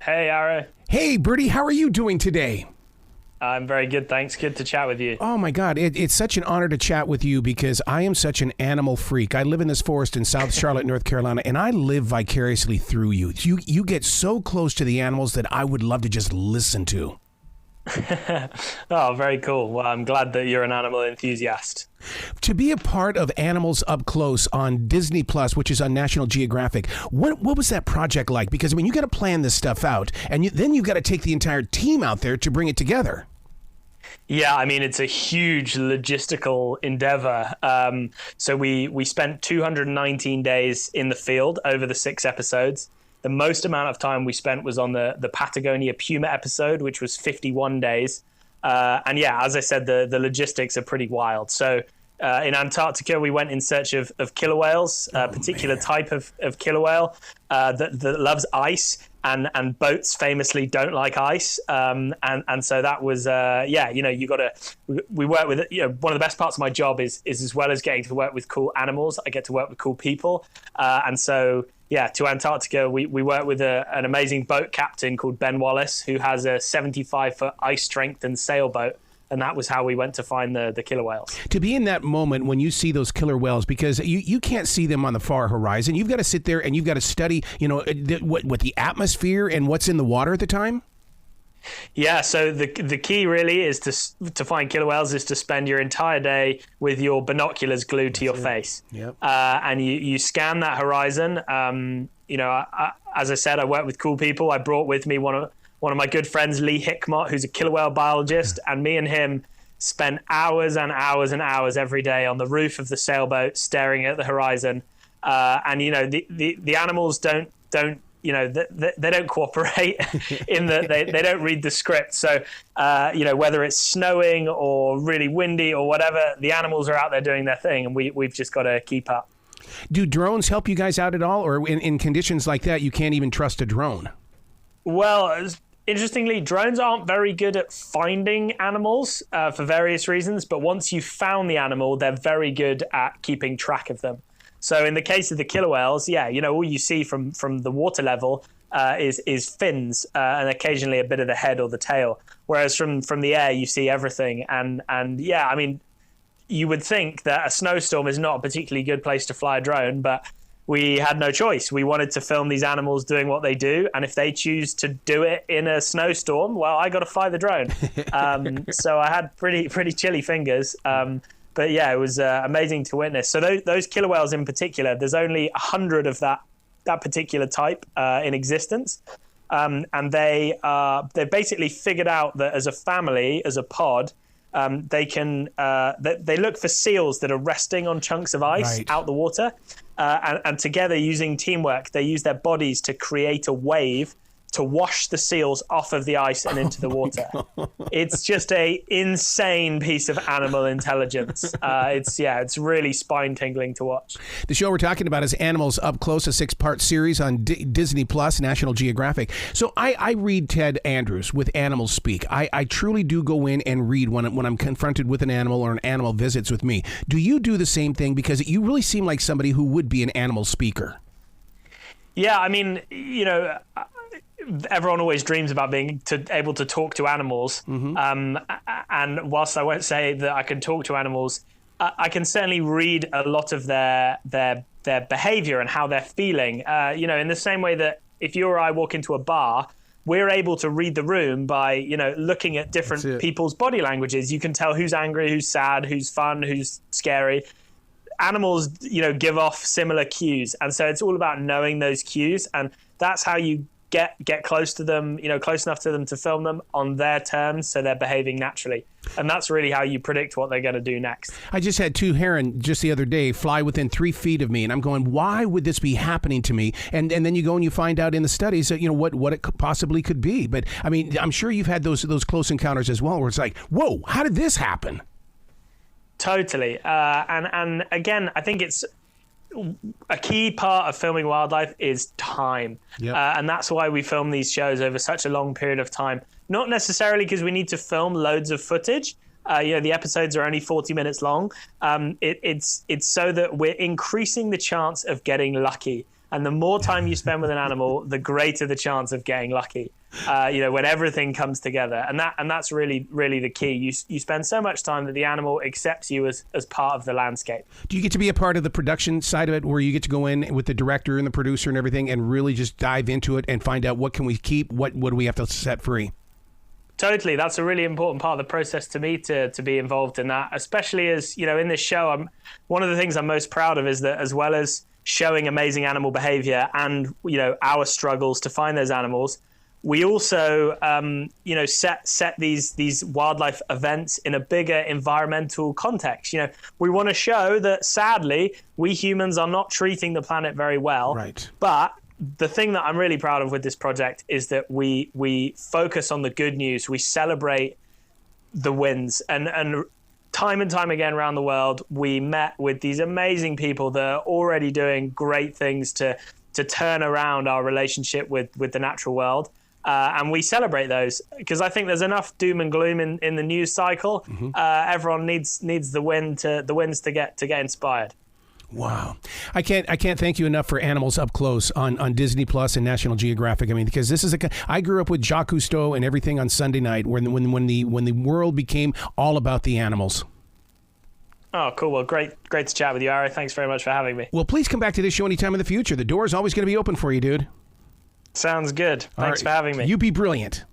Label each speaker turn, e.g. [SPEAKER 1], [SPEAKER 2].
[SPEAKER 1] Hey, Ara.
[SPEAKER 2] Hey, Bertie, how are you doing today?
[SPEAKER 1] I'm very good, thanks. Good to chat with you.
[SPEAKER 2] Oh, my God. It's such an honor to chat with you because I am such an animal freak. I live in this forest in South Charlotte, North Carolina, and I live vicariously through you. You get so close to the animals that I would love to just listen to.
[SPEAKER 1] Oh, very cool. Well, I'm glad that you're an animal enthusiast.
[SPEAKER 2] To be a part of Animals Up Close on Disney Plus, which is on National Geographic, what was that project like? Because, I mean, you got to plan this stuff out, and then you've got to take the entire team out there to bring it together.
[SPEAKER 1] Yeah, I mean, it's a huge logistical endeavor. So we spent 219 days in the field over the 6 episodes. The most amount of time we spent was on the Patagonia Puma episode, which was 51 days. And yeah, as I said, the logistics are pretty wild. So in Antarctica, we went in search of killer whales, a particular type of killer whale that loves ice. And boats famously don't like ice. And so that was, you got to, we work with, one of the best parts of my job is as well as getting to work with cool animals, I get to work with cool people. And so, yeah, to Antarctica, we work with an amazing boat captain called Ben Wallace, who has a 75-foot ice strengthened sailboat. And that was how we went to find the killer whales.
[SPEAKER 2] To be in that moment when you see those killer whales, because you can't see them on the far horizon, you've got to sit there and you've got to study, what the atmosphere and what's in the water at the time.
[SPEAKER 1] Yeah, so the key really is to find killer whales is to spend your entire day with your binoculars glued to your face.
[SPEAKER 2] Yep.
[SPEAKER 1] And you scan that horizon. As I said, I work with cool people. I brought with me one of my good friends, Lee Hickmott, who's a killer whale biologist, and me and him spent hours and hours and hours every day on the roof of the sailboat staring at the horizon. The animals don't they don't cooperate in that they don't read the script. So, whether it's snowing or really windy or whatever, the animals are out there doing their thing, and we've just got to keep up.
[SPEAKER 2] Do drones help you guys out at all? Or in conditions like that, you can't even trust a drone?
[SPEAKER 1] Well, interestingly, drones aren't very good at finding animals for various reasons. But once you've found the animal, they're very good at keeping track of them. So in the case of the killer whales, all you see from the water level is fins and occasionally a bit of the head or the tail. Whereas from the air, you see everything. And I mean, you would think that a snowstorm is not a particularly good place to fly a drone, but we had no choice. We wanted to film these animals doing what they do. And if they choose to do it in a snowstorm, well, I got to fly the drone. So I had pretty chilly fingers. But yeah, it was amazing to witness. So those killer whales in particular, there's only 100 of that particular type in existence. And they basically figured out that as a family, as a pod, they look for seals that are resting on chunks of ice out the water. And together, using teamwork, they use their bodies to create a wave to wash the seals off of the ice and into the water. It's just a insane piece of animal intelligence. It's really spine-tingling to watch.
[SPEAKER 2] The show we're talking about is Animals Up Close, a 6-part series on Disney Plus, National Geographic. So I read Ted Andrews with Animals Speak. I truly do go in and read when I'm confronted with an animal or an animal visits with me. Do you do the same thing? Because you really seem like somebody who would be an animal speaker.
[SPEAKER 1] Yeah, I mean, everyone always dreams about being able to talk to animals. Mm-hmm. And whilst I won't say that I can talk to animals, I can certainly read a lot of their behavior and how they're feeling. In the same way that if you or I walk into a bar, we're able to read the room by, looking at different people's body languages. You can tell who's angry, who's sad, who's fun, who's scary. Animals, give off similar cues. And so it's all about knowing those cues. And that's how you get close to them, close enough to them to film them on their terms so they're behaving naturally. And that's really how you predict what they're going to do next.
[SPEAKER 2] I just had 2 heron just the other day fly within 3 feet of me, and I'm going, why would this be happening to me? And then you go and you find out in the studies that, what it possibly could be. But, I mean, I'm sure you've had those close encounters as well, where it's like, whoa, how did this happen?
[SPEAKER 1] Totally. And again, I think it's a key part of filming wildlife is time. Yep. And that's why we film these shows over such a long period of time. Not necessarily because we need to film loads of footage. The episodes are only 40 minutes long. It's so that we're increasing the chance of getting lucky. And the more time you spend with an animal, the greater the chance of getting lucky. When everything comes together, and that's really the key. You spend so much time that the animal accepts you as part of the landscape.
[SPEAKER 2] Do you get to be a part of the production side of it, where you get to go in with the director and the producer and everything, and really just dive into it and find out what can we keep, what do we have to set free?
[SPEAKER 1] Totally, that's a really important part of the process to me to be involved in that. Especially as in this show, one of the things I'm most proud of is that as well as showing amazing animal behavior and our struggles to find those animals, we also, set these wildlife events in a bigger environmental context. We want to show that, sadly, we humans are not treating the planet very well.
[SPEAKER 2] Right.
[SPEAKER 1] But the thing that I'm really proud of with this project is that we focus on the good news. We celebrate the wins. And time again around the world, we met with these amazing people that are already doing great things to turn around our relationship with the natural world. And we celebrate those because I think there's enough doom and gloom in the news cycle. Mm-hmm. Everyone needs the wins to get inspired.
[SPEAKER 2] Wow, I can't thank you enough for Animals Up Close on Disney Plus and National Geographic. I mean, because this is I grew up with Jacques Cousteau and everything on Sunday night when the world became all about the animals.
[SPEAKER 1] Oh, cool. Well, great to chat with you, Ari. Thanks very much for having me.
[SPEAKER 2] Well, please come back to this show anytime in the future. The door is always going to be open for you, dude.
[SPEAKER 1] Sounds good. Thanks for having me.
[SPEAKER 2] You be brilliant.